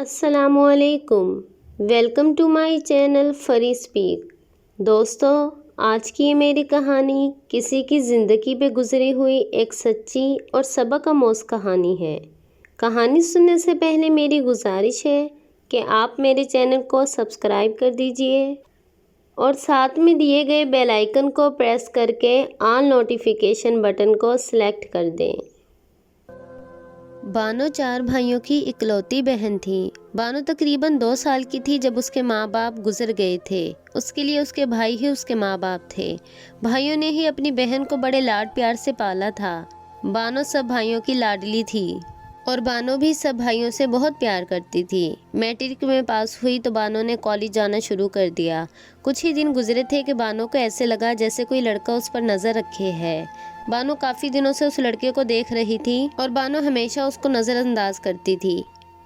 السلام علیکم، welcome to my channel Free Speak. دوستو، آج کی یہ میری کہانی کسی کی زندگی پہ گزری ہوئی ایک سچی اور سبق آموز کہانی ہے۔ کہانی سننے سے پہلے میری گزارش ہے کہ آپ میرے چینل کو سبسکرائب کر دیجئے اور ساتھ میں دیے گئے بیل آئیکن کو پریس کر کے آل نوٹیفیکیشن بٹن کو سلیکٹ کر دیں۔ بانو 4 بھائیوں کی اکلوتی بہن تھی۔ بانو تقریباً 2 سال کی تھی جب اس کے ماں باپ گزر گئے تھے۔ اس کے لیے اس کے بھائی ہی اس کے ماں باپ تھے۔ بھائیوں نے ہی اپنی بہن کو بڑے لاڈ پیار سے پالا تھا۔ بانو سب بھائیوں کی لاڈلی تھی اور بانو بھی سب بھائیوں سے بہت پیار کرتی تھی۔ میٹرک میں پاس ہوئی تو بانو نے کالج جانا شروع کر دیا۔ کچھ ہی دن گزرے تھے کہ بانو کو ایسے لگا جیسے کوئی لڑکا اس پر نظر رکھے ہے۔ بانو کافی دنوں سے اس لڑکے کو دیکھ رہی تھی اور بانو ہمیشہ اس کو نظر انداز کرتی تھی۔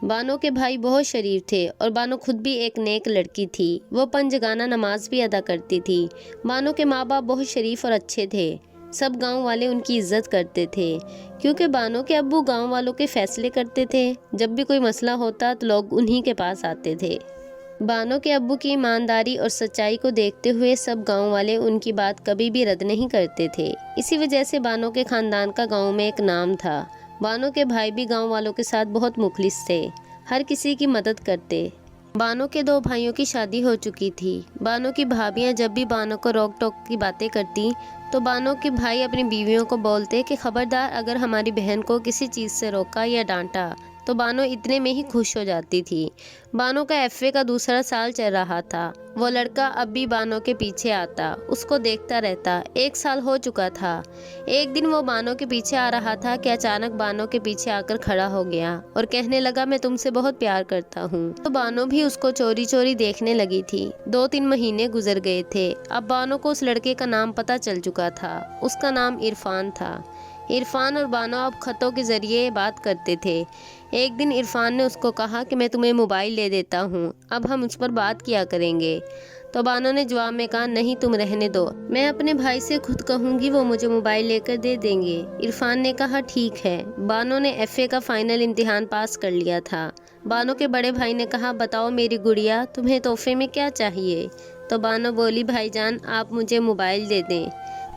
بانو کے بھائی بہت شریف تھے اور بانو خود بھی ایک نیک لڑکی تھی۔ وہ 5 جگانہ نماز بھی ادا کرتی تھی۔ بانو کے ماں باپ بہت شریف اور اچھے تھے۔ سب گاؤں والے ان کی عزت کرتے تھے کیونکہ بانو کے ابو گاؤں والوں کے فیصلے کرتے تھے۔ جب بھی کوئی مسئلہ ہوتا تو لوگ انہی کے پاس آتے تھے۔ بانو کے ابو کی ایمانداری اور سچائی کو دیکھتے ہوئے سب گاؤں والے ان کی بات کبھی بھی رد نہیں کرتے تھے۔ اسی وجہ سے بانو کے خاندان کا گاؤں میں ایک نام تھا۔ بانو کے بھائی بھی گاؤں والوں کے ساتھ بہت مخلص تھے، ہر کسی کی مدد کرتے۔ بانو کے 2 بھائیوں کی شادی ہو چکی تھی۔ بانو کی بھابیاں جب بھی بانو کو روک ٹوک کی باتیں کرتی تو بانو کے بھائی اپنی بیویوں کو بولتے کہ خبردار اگر ہماری بہن کو کسی چیز سے روکا یا ڈانٹا تو بانو اتنے میں ہی خوش ہو جاتی تھی۔ بانو کا ایف اے کا دوسرا سال چل رہا تھا۔ وہ لڑکا اب بھی بانو کے پیچھے آتا، اس کو دیکھتا رہتا۔ 1 سال ہو چکا تھا۔ ایک دن وہ بانو کے پیچھے آ رہا تھا کہ اچانک بانو کے پیچھے آ کر کھڑا ہو گیا اور کہنے لگا میں تم سے بہت پیار کرتا ہوں۔ تو بانو بھی اس کو چوری چوری دیکھنے لگی تھی۔ 2-3 مہینے گزر گئے تھے۔ اب بانو کو اس لڑکے کا نام پتہ چل چکا تھا۔ اس کا نام عرفان تھا۔ عرفان اور بانو اب خطوں کے ذریعے بات کرتے تھے۔ ایک دن عرفان نے اس کو کہا کہ میں تمہیں موبائل لے دیتا ہوں، اب ہم اس پر بات کیا کریں گے۔ تو بانو نے جواب میں کہا نہیں تم رہنے دو، میں اپنے بھائی سے خود کہوں گی وہ مجھے موبائل لے کر دے دیں گے۔ عرفان نے کہا ٹھیک ہے۔ بانو نے ایف اے کا فائنل امتحان پاس کر لیا تھا۔ بانو کے بڑے بھائی نے کہا بتاؤ میری گڑیا تمہیں تحفے میں کیا چاہیے؟ تو بانو بولی بھائی جان آپ مجھے موبائل دے دیں۔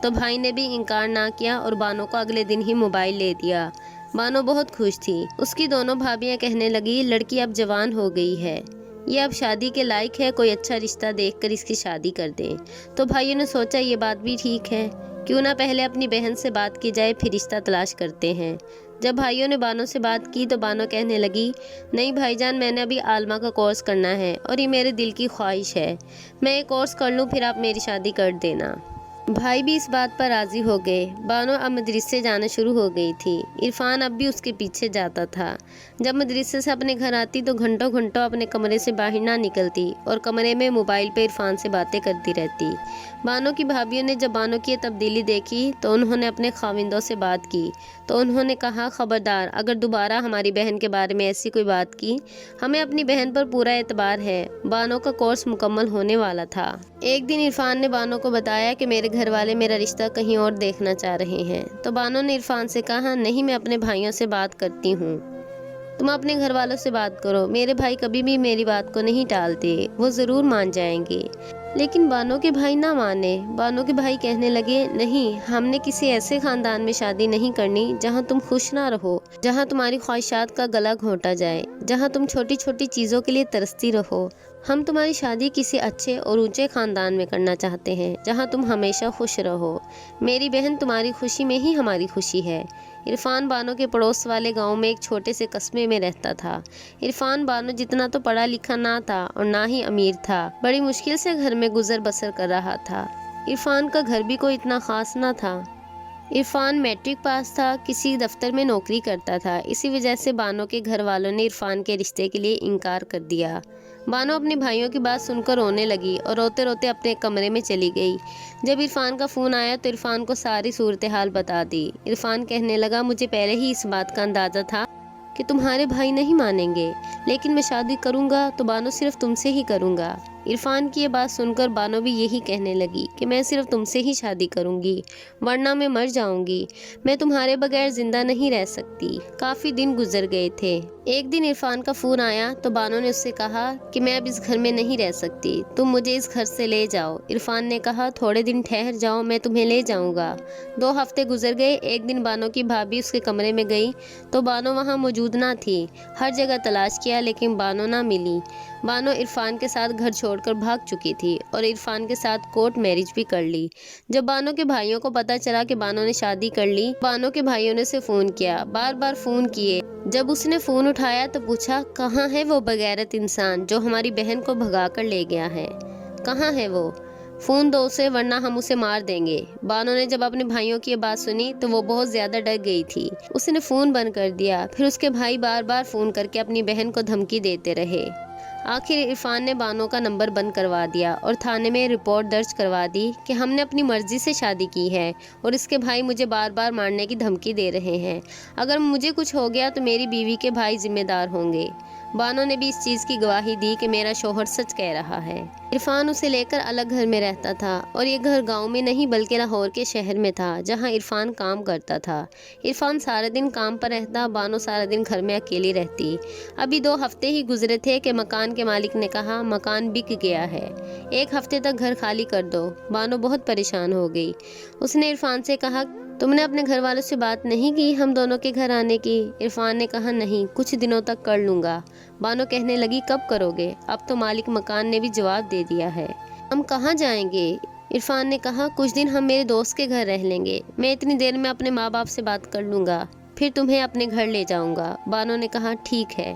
تو بھائی نے بھی انکار نہ کیا اور بانو کو اگلے دن ہی موبائل لے دیا۔ بانو بہت خوش تھی۔ اس کی دونوں بھابیاں کہنے لگی لڑکی اب جوان ہو گئی ہے، یہ اب شادی کے لائق ہے، کوئی اچھا رشتہ دیکھ کر اس کی شادی کر دیں۔ تو بھائیوں نے سوچا یہ بات بھی ٹھیک ہے، کیوں نہ پہلے اپنی بہن سے بات کی جائے پھر رشتہ تلاش کرتے ہیں۔ جب بھائیوں نے بانو سے بات کی تو بانو کہنے لگی نہیں بھائی جان میں نے ابھی عالمہ کا کورس کرنا ہے اور یہ میرے دل کی خواہش ہے، میں یہ کورس کر لوں پھر آپ میری شادی کر دینا۔ بھائی بھی اس بات پر راضی ہو گئے۔ بانو اب مدرسے جانا شروع ہو گئی تھی۔ عرفان اب بھی اس کے پیچھے جاتا تھا۔ جب مدرسے سے اپنے گھر آتی تو گھنٹوں گھنٹوں اپنے کمرے سے باہر نہ نکلتی اور کمرے میں موبائل پہ عرفان سے باتیں کرتی رہتی۔ بانو کی بھابیوں نے جب بانو کی یہ تبدیلی دیکھی تو انہوں نے اپنے خاوندوں سے بات کی تو انہوں نے کہا خبردار اگر دوبارہ ہماری بہن کے بارے میں ایسی کوئی بات کی، ہمیں اپنی بہن پر پورا اعتبار ہے۔ بانو کا کورس مکمل ہونے والا تھا۔ ایک دن عرفان نے بانو کو بتایا کہ میرے گھر والے میرا رشتہ کہیں اور دیکھنا چاہ رہے ہیں۔ تو بانو نے عرفان سے کہا نہیں میں اپنے بھائیوں سے بات کرتی ہوں، تم اپنے گھر والوں سے بات کرو، میرے بھائی کبھی بھی میری بات کو نہیں ٹالتے، وہ ضرور مان جائیں گے۔ لیکن بانو کے بھائی نہ مانے۔ بانو کے بھائی کہنے لگے نہیں ہم نے کسی ایسے خاندان میں شادی نہیں کرنی جہاں تم خوش نہ رہو، جہاں تمہاری خواہشات کا گلا گھونٹا جائے، جہاں تم چھوٹی چھوٹی چیزوں کے لیے ترستی رہو۔ ہم تمہاری شادی کسی اچھے اور اونچے خاندان میں کرنا چاہتے ہیں جہاں تم ہمیشہ خوش رہو۔ میری بہن تمہاری خوشی میں ہی ہماری خوشی ہے۔ عرفان بانو کے پڑوس والے گاؤں میں ایک چھوٹے سے قصبے میں رہتا تھا۔ عرفان بانو جتنا تو پڑھا لکھا نہ تھا اور نہ ہی امیر تھا، بڑی مشکل سے گھر میں گزر بسر کر رہا تھا۔ عرفان کا گھر بھی کوئی اتنا خاص نہ تھا۔ عرفان میٹرک پاس تھا، کسی دفتر میں نوکری کرتا تھا، اسی وجہ سے بانو کے گھر والوں نے عرفان کے رشتے کے لیے انکار کر دیا۔ بانو اپنے بھائیوں کی بات سن کر رونے لگی اور روتے روتے اپنے کمرے میں چلی گئی۔ جب عرفان کا فون آیا تو عرفان کو ساری صورتحال بتا دی۔ عرفان کہنے لگا مجھے پہلے ہی اس بات کا اندازہ تھا کہ تمہارے بھائی نہیں مانیں گے، لیکن میں شادی کروں گا تو بانو صرف تم سے ہی کروں گا۔ عرفان کی یہ بات سن کر بانو بھی یہی کہنے لگی کہ میں صرف تم سے ہی شادی کروں گی، ورنہ میں مر جاؤں گی، میں تمہارے بغیر زندہ نہیں رہ سکتی۔ کافی دن گزر گئے تھے۔ ایک دن عرفان کا فون آیا تو بانو نے اس سے کہا کہ میں اب اس گھر میں نہیں رہ سکتی، تم مجھے اس گھر سے لے جاؤ۔ عرفان نے کہا تھوڑے دن ٹھہر جاؤ، میں تمہیں لے جاؤں گا۔ 2 ہفتے گزر گئے۔ ایک دن بانو کی بھابھی اس کے کمرے میں گئی تو بانو وہاں موجود نہ تھی۔ ہر جگہ تلاش کیا لیکن بانو نہ ملی۔ بانو عرفان کے ساتھ گھر چھوڑ کر بھاگ چکی تھی اور عرفان کے ساتھ کورٹ میرج بھی کر لی۔ جب بانو کے بھائیوں کو پتا چلا کہ بانو نے شادی کر لی، بانو کے بھائیوں نے اسے فون کیا، بار بار فون کیے۔ جب اس نے فون اٹھایا تو پوچھا کہاں ہے وہ بغیرت انسان جو ہماری بہن کو بھگا کر لے گیا ہے؟ کہاں ہے وہ؟ فون دو اسے ورنہ ہم اسے مار دیں گے۔ بانو نے جب اپنے بھائیوں کی یہ بات سنی تو وہ بہت زیادہ ڈر گئی تھی۔ اس نے فون بند کر دیا۔ پھر اس کے بھائی بار بار فون کر کے اپنی بہن کو دھمکی دیتے رہے۔ آخر عرفان نے بانو کا نمبر بند کروا دیا اور تھانے میں رپورٹ درج کروا دی کہ ہم نے اپنی مرضی سے شادی کی ہے اور اس کے بھائی مجھے بار بار مارنے کی دھمکی دے رہے ہیں۔ اگر مجھے کچھ ہو گیا تو میری بیوی کے بھائی ذمہ دار ہوں گے۔ بانو نے بھی اس چیز کی گواہی دی کہ میرا شوہر سچ کہہ رہا ہے۔ عرفان اسے لے کر الگ گھر میں رہتا تھا اور یہ گھر گاؤں میں نہیں بلکہ لاہور کے شہر میں تھا جہاں عرفان کام کرتا تھا۔ عرفان سارے دن کام پر رہتا، بانو سارا دن گھر میں اکیلی رہتی۔ ابھی 2 ہفتے ہی گزرے تھے کہ مکان کے مالک نے کہا مکان بک گیا ہے، 1 ہفتے تک گھر خالی کر دو۔ بانو بہت پریشان ہو گئی۔ اس نے عرفان سے کہا تم نے اپنے گھر والوں سے بات نہیں کی ہم دونوں کے گھر آنے کی؟ عرفان نے کہا نہیں، کچھ دنوں تک کر لوں گا۔ بانو کہنے لگی کب کرو گے؟ اب تو مالک مکان نے بھی جواب دے دیا ہے۔ ہم کہاں جائیں گے؟ عرفان نے کہا کچھ دن ہم میرے دوست کے گھر رہ لیں گے، میں اتنی دیر میں اپنے ماں باپ سے بات کر لوں گا، پھر تمہیں اپنے گھر لے جاؤں گا۔ بانو نے کہا ٹھیک ہے۔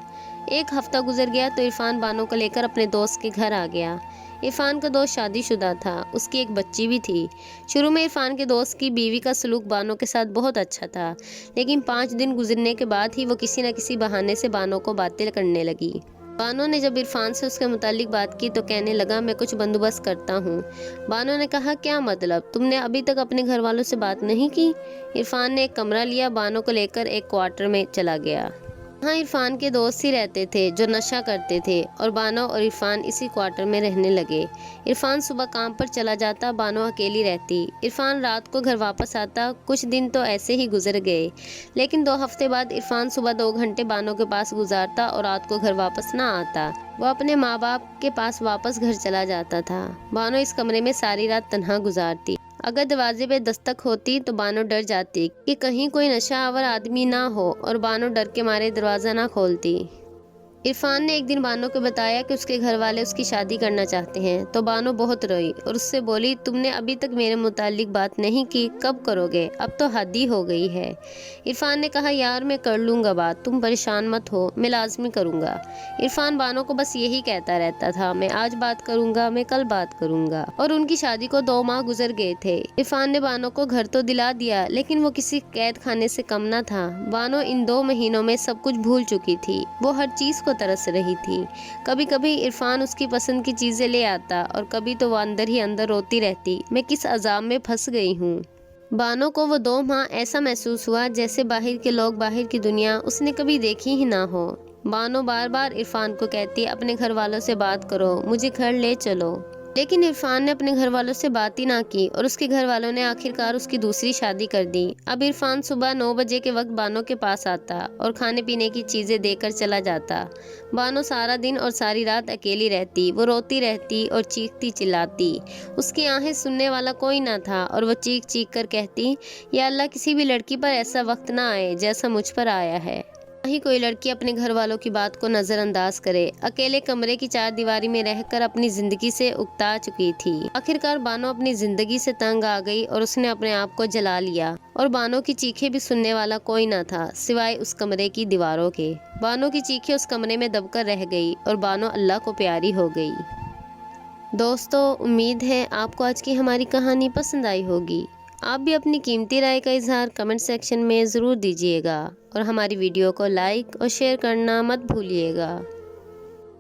1 ہفتہ گزر گیا تو عرفان بانو کو لے کر اپنے دوست کے گھر آ گیا۔ عرفان کا دوست شادی شدہ تھا، اس کی ایک بچی بھی تھی۔ شروع میں عرفان کے دوست کی بیوی کا سلوک بانو کے ساتھ بہت اچھا تھا، لیکن 5 دن گزرنے کے بعد ہی وہ کسی نہ کسی بہانے سے بانو کو باتیں کرنے لگی۔ بانو نے جب عرفان سے اس کے متعلق بات کی تو کہنے لگا میں کچھ بندوبست کرتا ہوں۔ بانو نے کہا کیا مطلب؟ تم نے ابھی تک اپنے گھر والوں سے بات نہیں کی؟ عرفان نے ایک کمرہ لیا، بانو کو لے کر ایک کوارٹر میں چلا گیا۔ وہاں عرفان کے دوست ہی رہتے تھے جو نشہ کرتے تھے اور بانو اور عرفان اسی کوارٹر میں رہنے لگے۔ عرفان صبح کام پر چلا جاتا، بانو اکیلی رہتی۔ عرفان رات کو گھر واپس آتا۔ کچھ دن تو ایسے ہی گزر گئے، لیکن 2 ہفتے بعد عرفان صبح 2 گھنٹے بانو کے پاس گزارتا اور رات کو گھر واپس نہ آتا۔ وہ اپنے ماں باپ کے پاس واپس گھر چلا جاتا تھا۔ بانو اس کمرے میں ساری رات تنہا گزارتی۔ اگر دروازے پہ دستک ہوتی تو بانو ڈر جاتی کہ کہیں کوئی نشہ آور آدمی نہ ہو اور بانو ڈر کے مارے دروازہ نہ کھولتی۔ عرفان نے ایک دن بانو کو بتایا کہ اس کے گھر والے اس کی شادی کرنا چاہتے ہیں تو بانو بہت روئی اور اس سے بولی تم نے ابھی تک میرے متعلق بات نہیں کی، کب کرو گے؟ اب تو حد ہی ہو گئی ہے۔ عرفان نے کہا یار میں کر لوں گا بات، تم پریشان مت ہو، میں لازمی کروں گا۔ عرفان بانو کو بس یہی کہتا رہتا تھا میں آج بات کروں گا، میں کل بات کروں گا، اور ان کی شادی کو 2 ماہ گزر گئے تھے۔ عرفان نے بانو کو گھر تو دلا دیا لیکن وہ کسی قید خانے سے کم نہ تھا۔ بانو ان 2 مہینوں میں سب کچھ بھول چکی تھی، وہ ہر چیز کو ترس رہی تھی۔ کبھی کبھی عرفان اس کی پسند کی چیزیں لے آتا اور کبھی تو وہ اندر ہی اندر روتی رہتی میں کس عذاب میں پھنس گئی ہوں۔ بانو کو وہ 2 ماہ ایسا محسوس ہوا جیسے باہر کے لوگ، باہر کی دنیا اس نے کبھی دیکھی ہی نہ ہو۔ بانو بار بار عرفان کو کہتی اپنے گھر والوں سے بات کرو، مجھے گھر لے چلو، لیکن عرفان نے اپنے گھر والوں سے بات ہی نہ کی اور اس کے گھر والوں نے آخرکار اس کی دوسری شادی کر دی۔ اب عرفان صبح 9 بجے کے وقت بانو کے پاس آتا اور کھانے پینے کی چیزیں دے کر چلا جاتا۔ بانو سارا دن اور ساری رات اکیلی رہتی، وہ روتی رہتی اور چیختی چلاتی۔ اس کی آہیں سننے والا کوئی نہ تھا اور وہ چیخ چیخ کر کہتی یا اللہ کسی بھی لڑکی پر ایسا وقت نہ آئے جیسا مجھ پر آیا ہے، نہ ہی کوئی لڑکی اپنے گھر والوں کی بات کو نظر انداز کرے۔ اکیلے کمرے کی 4 دیواری میں رہ کر اپنی زندگی سے اکتا چکی تھی۔ آخرکار بانو اپنی زندگی سے تنگ آ گئی اور اس نے اپنے آپ کو جلا لیا، اور بانو کی چیخیں بھی سننے والا کوئی نہ تھا سوائے اس کمرے کی دیواروں کے۔ بانو کی چیخیں اس کمرے میں دب کر رہ گئی اور بانو اللہ کو پیاری ہو گئی۔ دوستو، امید ہے آپ کو آج کی ہماری کہانی پسند آئی ہوگی۔ آپ بھی اپنی قیمتی رائے کا اظہار کمنٹ سیکشن میں ضرور دیجیے گا اور ہماری ویڈیو کو لائک اور شیئر کرنا مت بھولیے گا۔